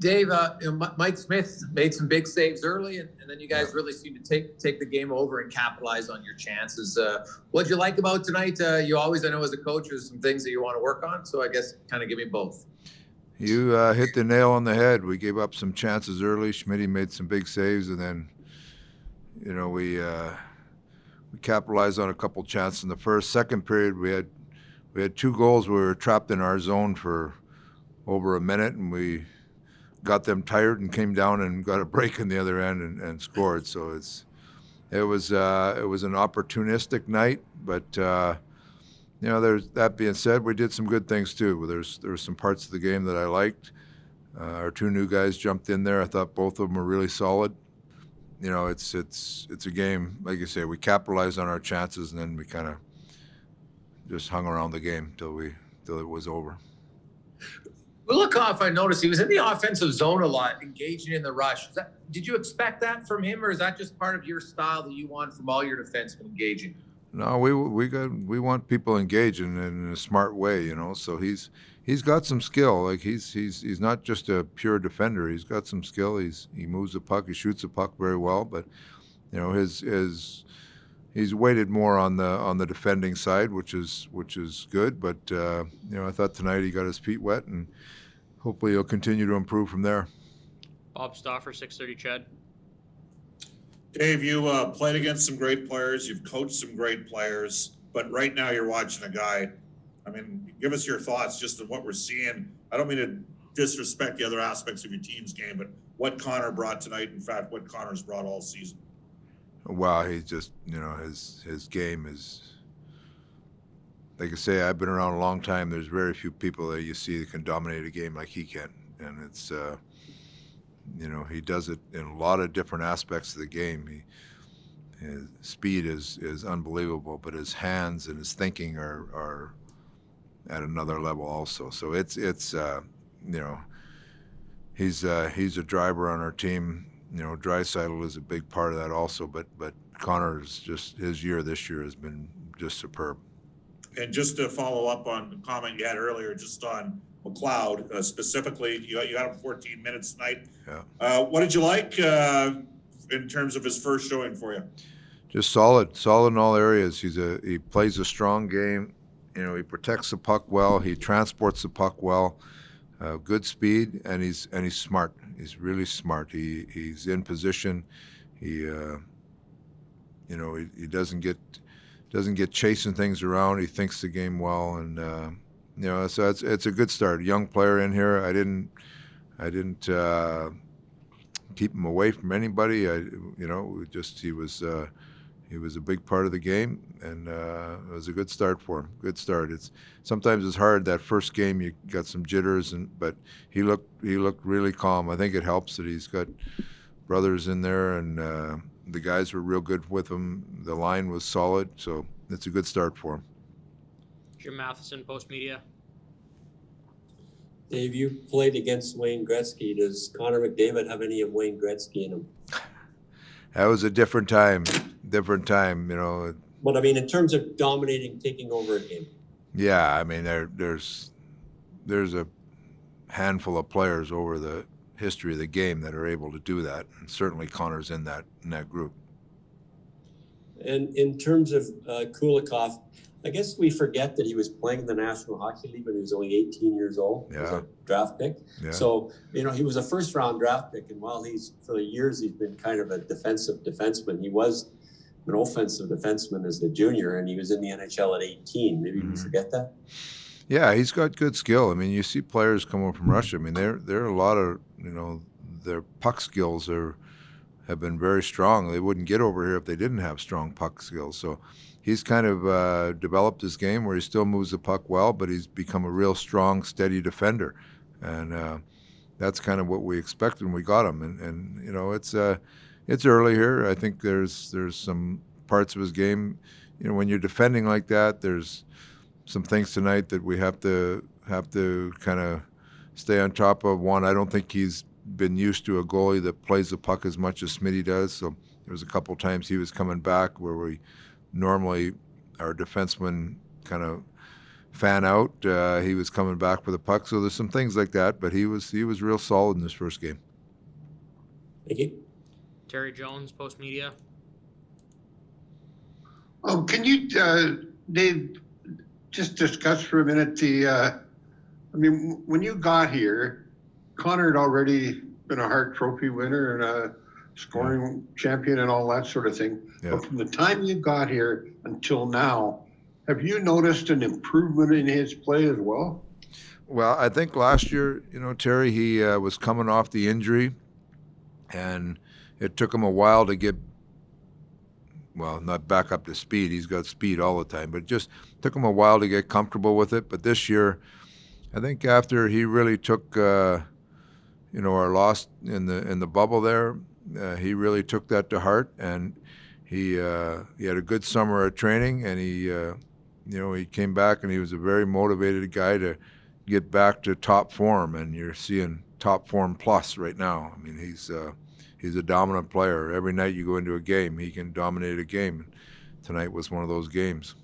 Dave, Mike Smith made some big saves early, and then you guys really seemed to take the game over and capitalize on your chances. What'd you like about tonight? You always, I know as a coach, there's some things that you want to work on, so I guess kind of give me both. You hit the nail on the head. We gave up some chances early. Schmitty made some big saves, and then, we capitalized on a couple chances in the first. Second period, we had 2 goals. We were trapped in our zone for over a minute, and we got them tired and came down and got a break in the other end and scored. So it was an opportunistic night, but there's that being said, we did some good things too. There were some parts of the game that I liked. Our 2 new guys jumped in there. I thought both of them were really solid. It's a game, like you say, we capitalized on our chances, and then we kind of just hung around the game till it was over. Kulikov, I noticed he was in the offensive zone a lot, engaging in the rush. Did you expect that from him, or is that just part of your style that you want from all your defensemen engaging? No, we want people engaging in a smart way, So he's got some skill. Like he's not just a pure defender. He's got some skill. He moves the puck. He shoots the puck very well. But he's weighted more on the defending side, which is good. But I thought tonight he got his feet wet, and hopefully he'll continue to improve from there. Bob Stauffer, 630 Chad. Dave, you played against some great players. You've coached some great players, but right now you're watching a guy. I mean, give us your thoughts just on what we're seeing. I don't mean to disrespect the other aspects of your team's game, but what Connor brought tonight, in fact, what Connor's brought all season. Wow, he's just, his game is, like I say, I've been around a long time. There's very few people that you see that can dominate a game like he can. And it's, he does it in a lot of different aspects of the game. His speed is unbelievable, but his hands and his thinking are at another level also. So it's he's a driver on our team. Draisaitl is a big part of that also, but Connor's just, his year this year has been just superb. And just to follow up on the comment you had earlier, just on McLeod specifically, you got him 14 minutes tonight. Yeah. What did you like in terms of his first showing for you? Just solid in all areas. He plays a strong game. He protects the puck well. He transports the puck well. Good speed, and he's smart. He's really smart. He's in position. He doesn't get chasing things around. He thinks the game well, and so it's a good start. Young player in here. I didn't keep him away from anybody. He was a big part of the game, and it was a good start for him. Good start. Sometimes it's hard. That first game you got some jitters, but he looked really calm. I think it helps that he's got brothers in there, and the guys were real good with him. The line was solid, so it's a good start for him. Jim Matheson, Post Media. Dave, you played against Wayne Gretzky. Does Connor McDavid have any of Wayne Gretzky in him? That was a different time. But I mean, in terms of dominating, taking over a game. Yeah, I mean, there's a handful of players over the history of the game that are able to do that, and certainly Connor's in that group. And in terms of Kulikov, I guess we forget that he was playing in the National Hockey League when he was only 18 years old. Yeah. He was a draft pick. Yeah. So, he was a first-round draft pick, and while for the years he's been kind of a defensive defenseman, he was an offensive defenseman as a junior, and he was in the NHL at 18. Maybe we forget that. Yeah, he's got good skill. I mean, you see players coming from Russia. I mean, there are a lot of, their puck skills have been very strong. They wouldn't get over here if they didn't have strong puck skills. So he's kind of developed his game where he still moves the puck well, but he's become a real strong, steady defender. And that's kind of what we expected when we got him. And it's early here. I think there's some parts of his game, when you're defending like that, there's some things tonight that we have to kind of stay on top of. One, I don't think he's been used to a goalie that plays the puck as much as Smitty does. So there was a couple times he was coming back where we normally our defenseman kind of fan out. He was coming back for the puck, so there's some things like that. But he was real solid in this first game. Thank you. Terry Jones, Post Media. Oh, can you, Dave, just discuss for a minute when you got here, Connor had already been a Hart Trophy winner and a scoring champion and all that sort of thing. Yeah. But from the time you got here until now, have you noticed an improvement in his play as well? Well, I think last year, Terry, he was coming off the injury, and it took him a while to get, not back up to speed. He's got speed all the time, but it just took him a while to get comfortable with it. But this year, I think after he really took, our loss in the bubble there, he really took that to heart, and he had a good summer of training, and he came back, and he was a very motivated guy to get back to top form, and you're seeing top form plus right now. I mean, he's a dominant player. Every night you go into a game, he can dominate a game. Tonight was one of those games.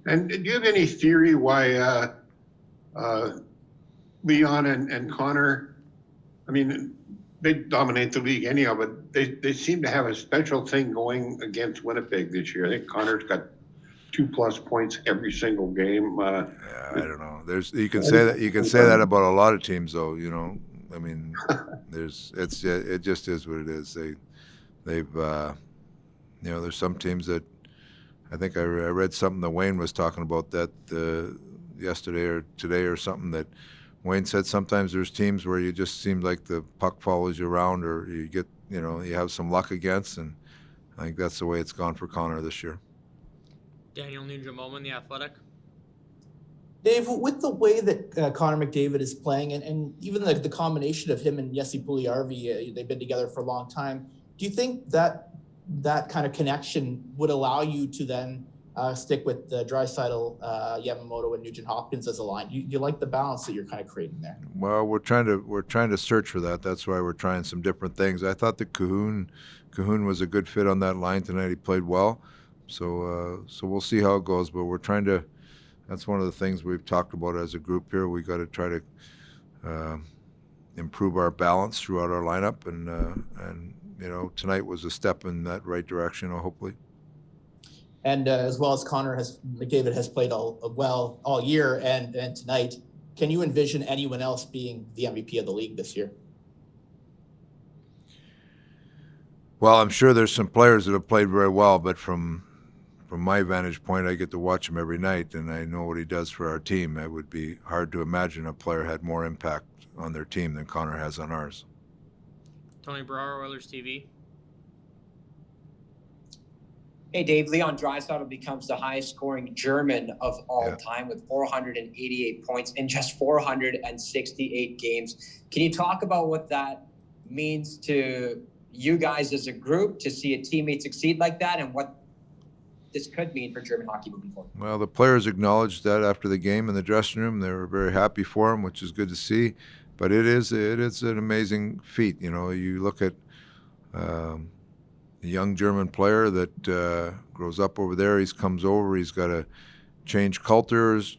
And do you have any theory why Leon and Connor, they dominate the league anyhow, but they seem to have a special thing going against Winnipeg this year. I think Connor's got 2+ points every single game. I don't know. You can say that about a lot of teams, though. It just is what it is. They've there's some teams that I think I read something that Wayne was talking about that yesterday or today or something that Wayne said sometimes there's teams where you just seem like the puck follows you around, or you get you have some luck against, and I think that's the way it's gone for Connor this year. Daniel Nugent-Moman, The Athletic. Dave, with the way that Connor McDavid is playing, and even the combination of him and Jesse Puljujarvi, they've been together for a long time. Do you think that kind of connection would allow you to then stick with Draisaitl, Yamamoto, and Nugent-Hopkins as a line? You like the balance that you're kind of creating there? Well, we're trying to search for that. That's why we're trying some different things. I thought that Cahoon was a good fit on that line tonight. He played well, so we'll see how it goes. But we're trying to. That's one of the things we've talked about as a group here. We got to try to improve our balance throughout our lineup, and tonight was a step in that right direction, hopefully. And as well as McDavid has played all year and tonight, can you envision anyone else being the MVP of the league this year? Well, I'm sure there's some players that have played very well, but from my vantage point, I get to watch him every night, and I know what he does for our team. It would be hard to imagine a player had more impact on their team than Connor has on ours. Tony Brower, Oilers TV. Hey, Dave, Leon Draisaitl becomes the highest scoring German of all time with 488 points in just 468 games. Can you talk about what that means to you guys as a group to see a teammate succeed like that, and what this could mean for German hockey moving forward? Well, the players acknowledged that after the game in the dressing room. They were very happy for him, which is good to see. But it is an amazing feat. You look at a young German player that grows up over there. He comes over. He's got to change cultures,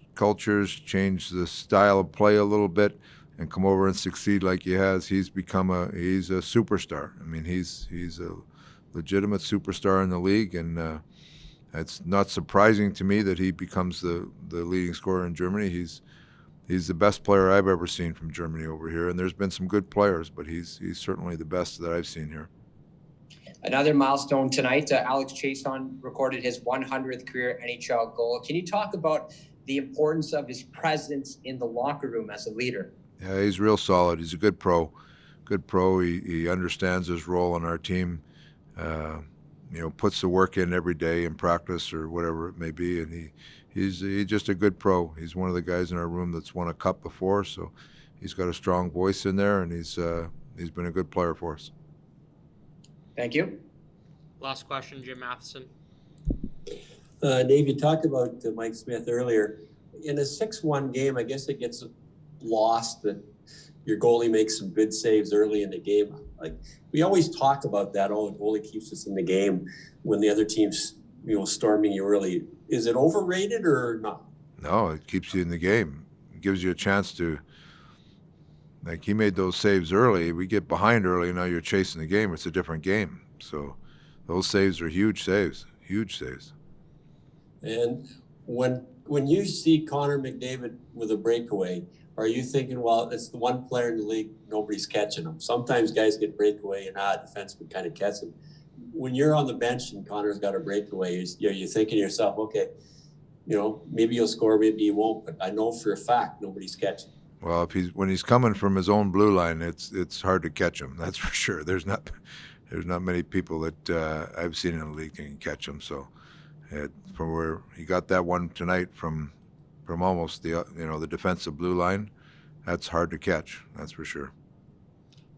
change the style of play a little bit, and come over and succeed like he has. He's a superstar. I mean, he's a legitimate superstar in the league, and it's not surprising to me that he becomes the leading scorer in Germany. He's the best player I've ever seen from Germany over here, and there's been some good players, but he's certainly the best that I've seen here. Another milestone tonight, Alex Chiasson recorded his 100th career NHL goal. Can you talk about the importance of his presence in the locker room as a leader? Yeah, he's real solid. He's a good pro. He understands his role on our team. Puts the work in every day in practice or whatever it may be, and he's just a good pro. He's one of the guys in our room that's won a cup before, so he's got a strong voice in there, and he's been a good player for us. Thank you. Last question, Jim Matheson. Dave, you talked about Mike Smith earlier. In a 6-1 game, I guess it gets lost that your goalie makes some good saves early in the game. Like, we always talk about that. Oh, the goalie keeps us in the game when the other team's storming you early. Is it overrated or not? No, it keeps you in the game. It gives you a chance to, like, he made those saves early. We get behind early, now you're chasing the game. It's a different game. So those saves are huge saves. And when you see Connor McDavid with a breakaway, are you thinking, well, it's the one player in the league, nobody's catching him? Sometimes guys get breakaway and defensemen kind of catch him. When you're on the bench and Connor's got a breakaway, you're thinking to yourself, okay, maybe you'll score, maybe you won't, but I know for a fact nobody's catching. Well, when he's coming from his own blue line, it's hard to catch him. That's for sure. There's not many people that I've seen in the league that can catch him. So, from where he got that one tonight from almost the defensive blue line, that's hard to catch. That's for sure.